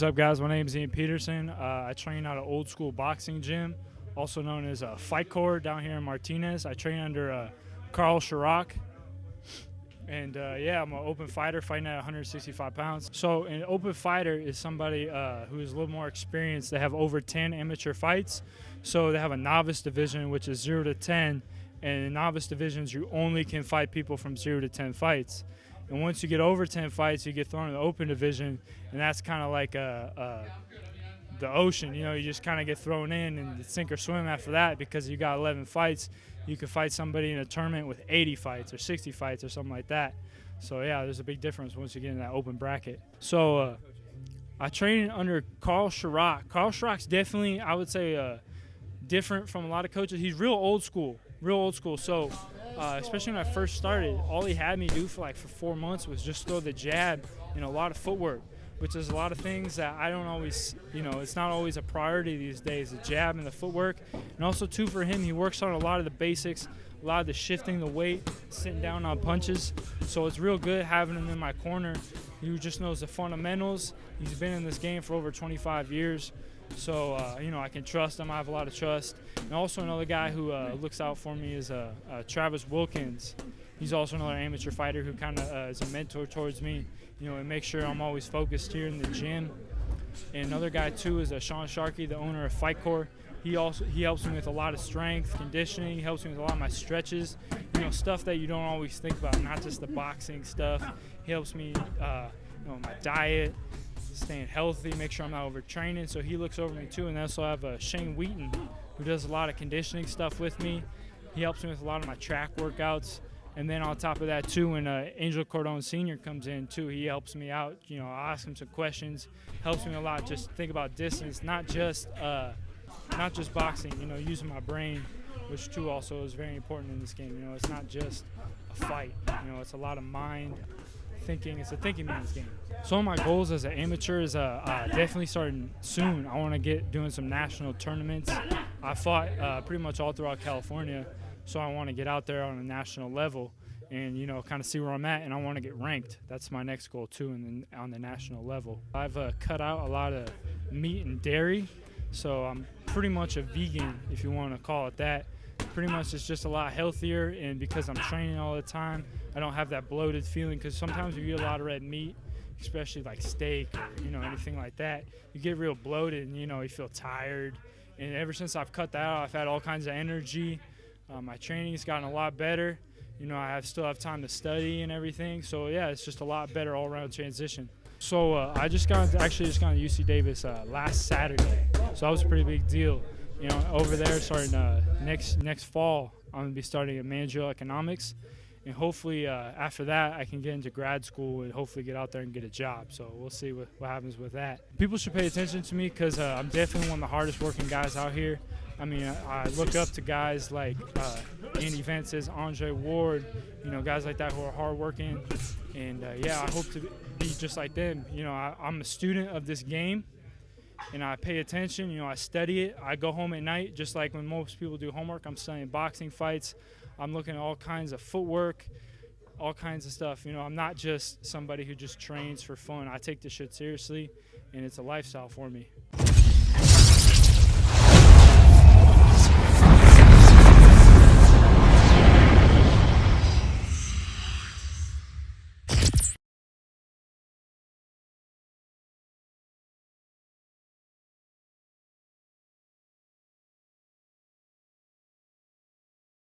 What's up, guys? My name is Ian Peterson. I train out of Old School Boxing Gym, also known as Fight Court down here in Martinez. I train under Carl Chirac. And yeah, I'm an open fighter fighting at 165 pounds. So an open fighter is somebody who is a little more experienced. They have over 10 amateur fights. So they have a novice division, which is 0 to 10. And in novice divisions, you only can fight people from 0 to 10 fights. And once you get over 10 fights, you get thrown in the open division. And that's kind of like the ocean. You know, you just kind of get thrown in and sink or swim after that, because you got 11 fights. You could fight somebody in a tournament with 80 fights or 60 fights or something like that. So yeah, there's a big difference once you get in that open bracket. So I train under Carl Chirac. Carl Chirac's definitely, I would say, different from a lot of coaches. He's real old school. So especially when I first started, all he had me do for 4 months was just throw the jab and a lot of footwork, which is a lot of things that I don't always, it's not always a priority these days, the jab and the footwork. And also, too, for him, he works on a lot of the basics, a lot of the shifting the weight, sitting down on punches. So it's real good having him in my corner. He just knows the fundamentals. He's been in this game for over 25 years. So, I can trust him. I have a lot of trust. And also another guy who looks out for me is Travis Wilkins. He's also another amateur fighter who kind of is a mentor towards me, and make sure I'm always focused here in the gym. And another guy, too, is Sean Sharkey, the owner of Fight Court. He helps me with a lot of strength, conditioning. He helps me with a lot of my stretches, stuff that you don't always think about, not just the boxing stuff. He helps me, my diet, staying healthy, make sure I'm not overtraining. So he looks over me, too. And I also have Shane Wheaton, who does a lot of conditioning stuff with me. He helps me with a lot of my track workouts. And then on top of that, too, when Angel Cordon Sr. comes in, too, he helps me out. I ask him some questions, helps me a lot. Just think about distance, not just boxing. Using my brain, which too also is very important in this game. It's not just a fight. It's a lot of mind thinking. It's a thinking man's game. Some of my goals as an amateur is definitely starting soon. I want to get doing some national tournaments. I fought pretty much all throughout California. So I want to get out there on a national level and, kind of see where I'm at, and I want to get ranked. That's my next goal, too, on the national level. I've cut out a lot of meat and dairy, so I'm pretty much a vegan, if you want to call it that. Pretty much it's just a lot healthier, and because I'm training all the time, I don't have that bloated feeling, because sometimes you eat a lot of red meat, especially like steak or, anything like that, you get real bloated and, you feel tired. And ever since I've cut that out, I've had all kinds of energy. My training's gotten a lot better. I still have time to study and everything. So yeah, it's just a lot better all-around transition. So I just got to UC Davis last Saturday. So that was a pretty big deal. Over there, starting next fall, I'm gonna be starting at managerial economics, and hopefully after that, I can get into grad school and hopefully get out there and get a job. So we'll see what happens with that. People should pay attention to me, because I'm definitely one of the hardest working guys out here. I mean, I look up to guys like Andy Vences, Andre Ward, guys like that who are hardworking. And, yeah, I hope to be just like them. I'm a student of this game, and I pay attention. I study it. I go home at night, just like when most people do homework. I'm studying boxing fights. I'm looking at all kinds of footwork, all kinds of stuff. I'm not just somebody who just trains for fun. I take this shit seriously, and it's a lifestyle for me.